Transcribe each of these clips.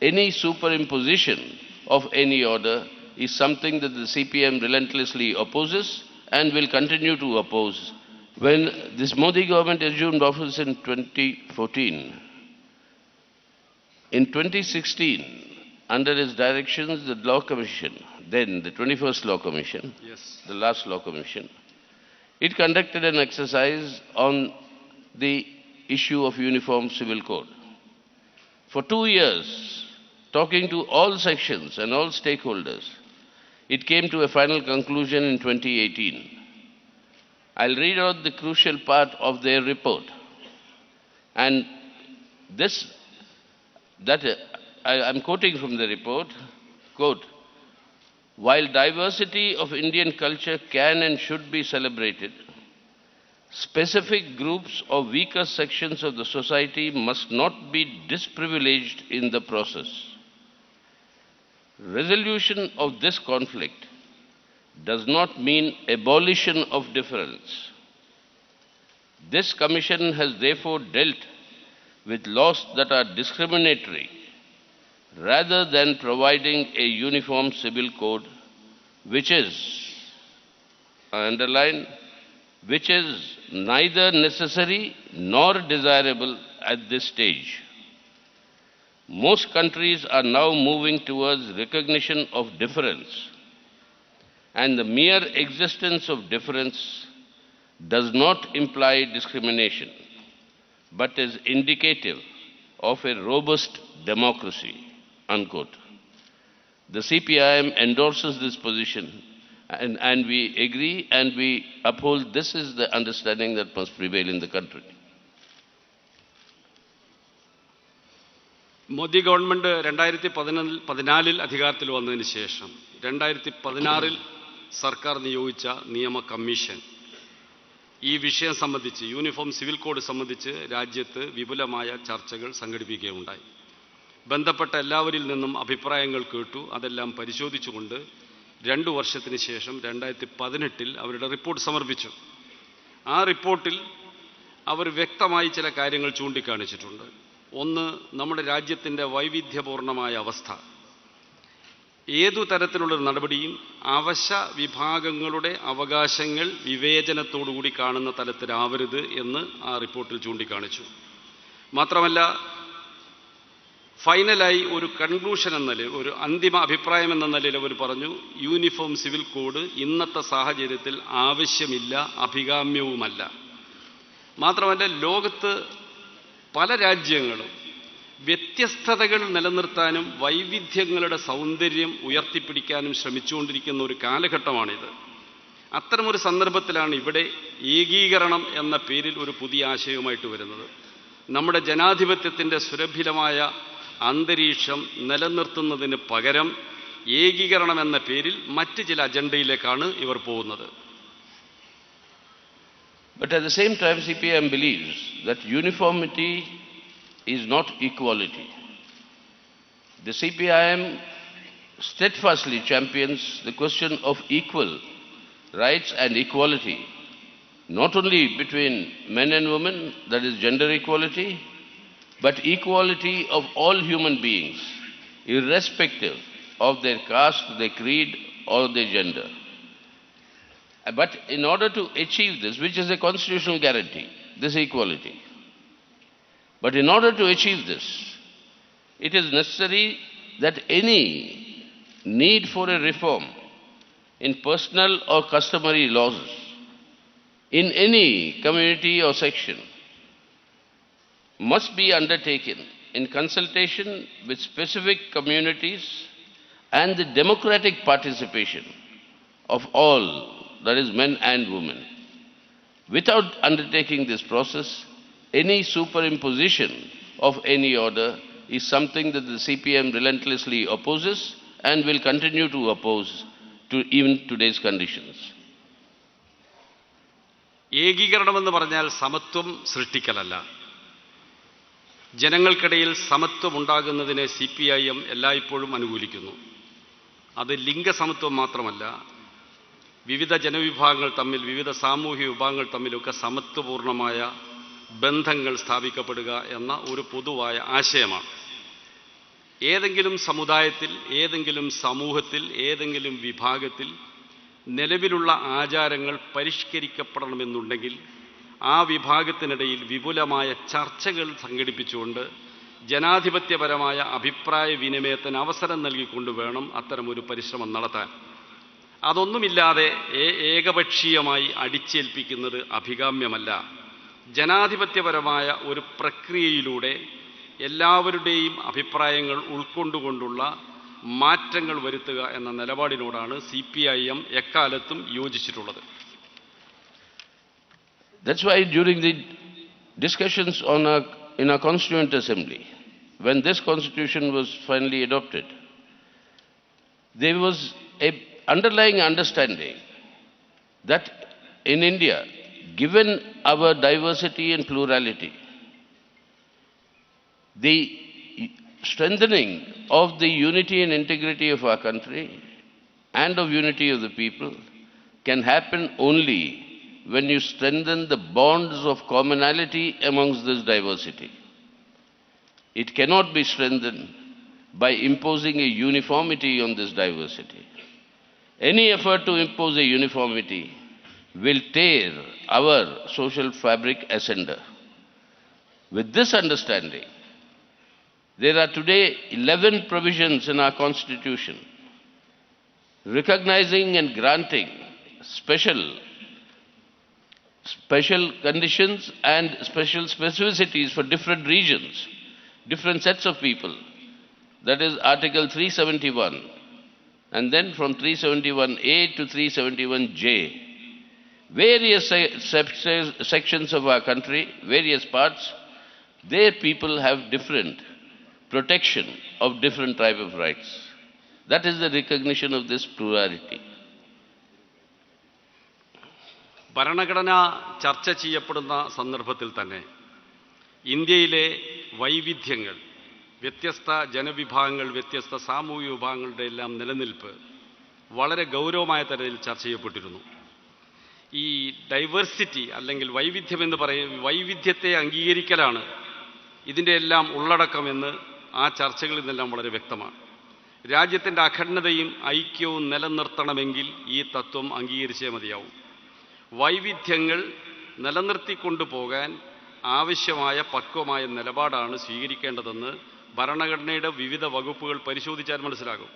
any superimposition of any order is something that the CPM relentlessly opposes and will continue to oppose. When this Modi government assumed office in 2014, in 2016, under his directions, the Law Commission, then the 21st Law Commission, yes, the last Law Commission, it conducted an exercise on the issue of Uniform Civil Code. For 2 years, talking to all sections and all stakeholders, it came to a final conclusion in 2018. I'll read out the crucial part of their report. And this, I'm quoting from the report, quote, while diversity of Indian culture can and should be celebrated, specific groups or weaker sections of the society must not be disprivileged in the process. Resolution of this conflict does not mean abolition of difference. This commission has therefore dealt with laws that are discriminatory rather than providing a uniform civil code, which is, I underline, which is neither necessary nor desirable at this stage. Most countries are now moving towards recognition of difference, and the mere existence of difference does not imply discrimination, but is indicative of a robust democracy, unquote. The CPIM endorses this position, and we agree and we uphold this is the understanding that must prevail in the country. Modi government 2014 അധികാരത്തിൽ വന്നതിന് ശേഷം 2016 സർക്കാർ നിയോഗിച്ച നിയമ commission ഈ വിഷയം സംബന്ധിച്ച് uniform civil code സംബന്ധിച്ച് രാജ്യത്ത് വിപുലമായ ചർച്ചകൾ സംഘടിപ്പിക്കുകയുണ്ടായി. ബന്ധപ്പെട്ട എല്ലാവരിൽ നിന്നും അഭിപ്രായങ്ങൾ കേട്ടു. അതെല്ലാം പരിശോധിച്ചുകൊണ്ട് 2 വർഷത്തിന് ശേഷം 2018 അവരുടെ റിപ്പോർട്ട് സമർപ്പിച്ചു. ആ റിപ്പോർട്ടിൽ അവർ വ്യക്തമായി ചില കാര്യങ്ങൾ ചൂണ്ടിക്കാണിച്ചിട്ടുണ്ട്. ഒന്ന്, നമ്മുടെ രാജ്യത്തിൻ്റെ വൈവിധ്യപൂർണമായ അവസ്ഥ. ഏതു തരത്തിലുള്ളൊരു നടപടിയും അവശ്യ വിഭാഗങ്ങളുടെ അവകാശങ്ങൾ വിവേചനത്തോടുകൂടി കാണുന്ന തലത്തിലാവരുത് എന്ന് ആ റിപ്പോർട്ടിൽ ചൂണ്ടിക്കാണിച്ചു. മാത്രമല്ല, ഫൈനലായി ഒരു കൺക്ലൂഷൻ എന്ന നിലയിൽ, ഒരു അന്തിമ അഭിപ്രായം എന്ന നിലയിൽ അവർ പറഞ്ഞു, യൂണിഫോം സിവിൽ കോഡ് ഇന്നത്തെ സാഹചര്യത്തിൽ ആവശ്യമില്ല, അഭികാമ്യവുമല്ല. മാത്രമല്ല, ലോകത്ത് പല രാജ്യങ്ങളും വ്യത്യസ്തതകൾ നിലനിർത്താനും വൈവിധ്യങ്ങളുടെ സൗന്ദര്യം ഉയർത്തിപ്പിടിക്കാനും ശ്രമിച്ചുകൊണ്ടിരിക്കുന്ന ഒരു കാലഘട്ടമാണിത്. അത്തരമൊരു സന്ദർഭത്തിലാണ് ഇവിടെ ഏകീകരണം എന്ന പേരിൽ ഒരു പുതിയ ആശയവുമായിട്ട് വരുന്നത്. നമ്മുടെ ജനാധിപത്യത്തിൻ്റെ സുരഭിലമായ അന്തരീക്ഷം നിലനിർത്തുന്നതിന് പകരം ഏകീകരണം എന്ന പേരിൽ മറ്റ് ചില അജണ്ടയിലേക്കാണ് ഇവർ പോകുന്നത്. But at the same time, CPM believes that uniformity is not equality. The CPIM steadfastly champions the question of equal rights and equality, not only between men and women, that is gender equality, but equality of all human beings, irrespective of their caste, their creed, or their gender. But in order to achieve this, which is a constitutional guarantee, this equality, but in order to achieve this, it is necessary that any need for a reform in personal or customary laws in any community or section must be undertaken in consultation with specific communities and the democratic participation of all, that is men and women. Without undertaking this process, any superimposition of any order is something that the CPM relentlessly opposes and will continue to oppose to even today's conditions. ഏകീകരണമെന്ന് പറഞ്ഞാൽ സമത്വം സൃഷ്ടിക്കലല്ല. ജനങ്ങൾക്കിടയിൽ സമത്വം ഉണ്ടാകുന്നതിനെ CPIM എല്ലായ്പ്പോഴും അനുകൂലിക്കുന്നു. അത് ലിംഗസമത്വം മാത്രമല്ല, വിവിധ ജനവിഭാഗങ്ങൾ തമ്മിൽ, വിവിധ സാമൂഹിക വിഭാഗങ്ങൾ തമ്മിലൊക്കെ സമത്വപൂർണമായ ബന്ധങ്ങൾ സ്ഥാപിക്കപ്പെടുക എന്ന ഒരു പൊതുവായ ആശയമാണ്. ഏതെങ്കിലും സമുദായത്തിൽ, ഏതെങ്കിലും സമൂഹത്തിൽ, ഏതെങ്കിലും വിഭാഗത്തിൽ നിലവിലുള്ള ആചാരങ്ങൾ പരിഷ്കരിക്കപ്പെടണമെന്നുണ്ടെങ്കിൽ ആ വിഭാഗത്തിനിടയിൽ വിപുലമായ ചർച്ചകൾ സംഘടിപ്പിച്ചുകൊണ്ട് ജനാധിപത്യപരമായ അഭിപ്രായ വിനിമയത്തിന് അവസരം നൽകിക്കൊണ്ട് വേണം അത്തരമൊരു പരിശ്രമം നടത്താൻ. അതൊന്നുമില്ലാതെ ഏകപക്ഷീയമായി അടിച്ചേൽപ്പിക്കുന്നത് അഭികാമ്യമല്ല. ജനാധിപത്യപരമായ ഒരു പ്രക്രിയയിലൂടെ എല്ലാവരുടെയും അഭിപ്രായങ്ങൾ ഉൾക്കൊണ്ടുകൊണ്ടുള്ള മാറ്റങ്ങൾ വരുത്തുക എന്ന നിലപാടിനോടാണ് CPIM എക്കാലത്തും യോജിച്ചിട്ടുള്ളത്. That's why during the discussions in our Constituent Assembly, when this constitution was finally adopted, there was a underlying understanding that in India, given our diversity and plurality, the strengthening of the unity and integrity of our country and of unity of the people can happen only when you strengthen the bonds of commonality amongst this diversity. It cannot be strengthened by imposing a uniformity on this diversity. Any effort to impose a uniformity will tear our social fabric asunder. With this understanding, there are today 11 provisions in our Constitution recognizing and granting special conditions and special specificities for different regions, different sets of people. That is Article 371. And then from 371A to 371J, various sections of our country, various parts, their people have different protection of different type of rights. That is the recognition of this plurality. ഭരണഘടന ചർച്ച ചെയ്യപ്പെടുന്ന സന്ദർഭത്തിൽ തന്നെ ഇന്ത്യയിലെ വൈവിധ്യങ്ങൾ, വ്യത്യസ്ത ജനവിഭാഗങ്ങൾ, വ്യത്യസ്ത സാമൂഹിക വിഭാഗങ്ങളുടെ എല്ലാം നിലനിൽപ്പ് വളരെ ഗൗരവമായ തരത്തിൽ ചർച്ച ചെയ്യപ്പെട്ടിരുന്നു. ഈ ഡൈവേഴ്സിറ്റി അല്ലെങ്കിൽ വൈവിധ്യമെന്ന് വൈവിധ്യത്തെ അംഗീകരിക്കലാണ് ഇതിൻ്റെ എല്ലാം ഉള്ളടക്കമെന്ന് ആ ചർച്ചകളിൽ നിന്നെല്ലാം വളരെ വ്യക്തമാണ്. രാജ്യത്തിൻ്റെ അഖണ്ഡതയും ഐക്യവും നിലനിർത്തണമെങ്കിൽ ഈ തത്വം അംഗീകരിച്ചേ മതിയാവും. വൈവിധ്യങ്ങൾ നിലനിർത്തിക്കൊണ്ടു പോകാൻ ആവശ്യമായ പക്വമായ നിലപാടാണ് സ്വീകരിക്കേണ്ടതെന്ന് ഭരണഘടനയുടെ വിവിധ വകുപ്പുകൾ പരിശോധിച്ചാൽ മനസ്സിലാകും.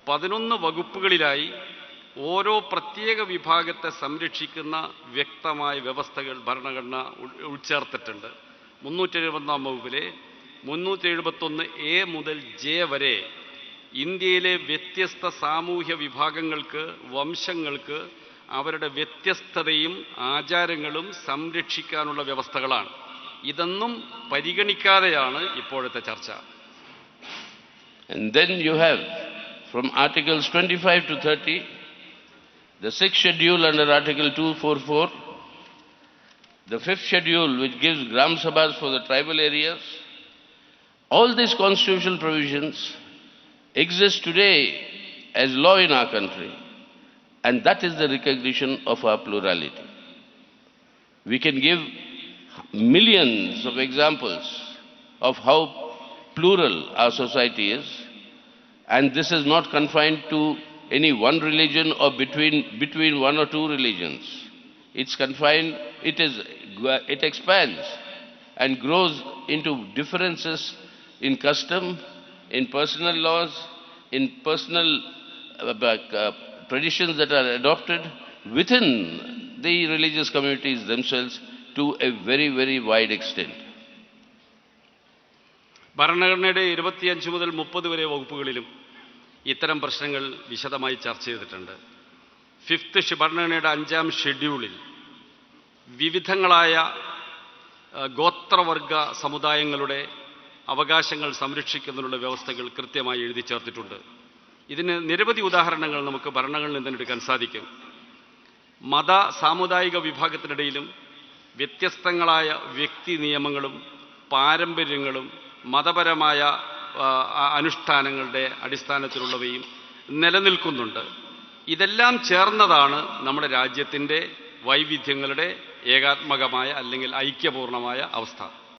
11 വകുപ്പുകളിലായി ഓരോ പ്രത്യേക വിഭാഗത്തെ സംരക്ഷിക്കുന്ന വ്യക്തമായ വ്യവസ്ഥകൾ ഭരണഘടന ഉൾച്ചേർത്തിട്ടുണ്ട്. 371 വകുപ്പിലെ 371A മുതൽ J വരെ ഇന്ത്യയിലെ വ്യത്യസ്ത സാമൂഹ്യ വിഭാഗങ്ങൾക്ക്, വംശങ്ങൾക്ക് അവരുടെ വ്യത്യസ്തതയും ആചാരങ്ങളും സംരക്ഷിക്കാനുള്ള വ്യവസ്ഥകളാണ്. ഇതൊന്നും പരിഗണിക്കാതെയാണ് ഇപ്പോഴത്തെ ചർച്ച. And then you have from Articles 25 to 30, the 6th schedule under Article 244, the 5th schedule which gives Gram Sabhas for the tribal areas. All these constitutional provisions exist today as law in our country, and that is the recognition of our plurality. We can give millions of examples of how plural our society is, and this is not confined to any one religion or between one or two religions. It's confined, it expands and grows into differences in custom, in personal laws, in personal traditions that are adopted within the religious communities themselves to a very, very wide extent. ഭരണഘടനയുടെ 25 മുതൽ 30 വരെ വകുപ്പുകളിലും ഇത്തരം പ്രശ്നങ്ങൾ വിശദമായി ചർച്ച ചെയ്തിട്ടുണ്ട്. 5th ഭരണഘടനയുടെ 5ാം ഷെഡ്യൂളിൽ വിവിധങ്ങളായ ഗോത്രവർഗ സമുദായങ്ങളുടെ അവകാശങ്ങൾ സംരക്ഷിക്കുന്നതിനുള്ള വ്യവസ്ഥകൾ കൃത്യമായി എഴുതി ചേർത്തിട്ടുണ്ട്. ഇതിന് നിരവധി ഉദാഹരണങ്ങൾ നമുക്ക് ഭരണഘടനയിൽ നിന്ന് എടുക്കാൻ സാധിക്കും. മത സാമുദായിക വിഭാഗത്തിനിടയിലും വ്യത്യസ്തങ്ങളായ വ്യക്തി നിയമങ്ങളും പാരമ്പര്യങ്ങളും മതപരമായ അനുഷ്ഠാനങ്ങളുടെ അടിസ്ഥാനത്തിലുള്ളവയും നിലനിൽക്കുന്നുണ്ട്. ഇതെല്ലാം ചേർന്നതാണ് നമ്മുടെ രാജ്യത്തിൻ്റെ വൈവിധ്യങ്ങളുടെ ഏകാത്മകമായ അല്ലെങ്കിൽ ഐക്യപൂർണമായ അവസ്ഥ.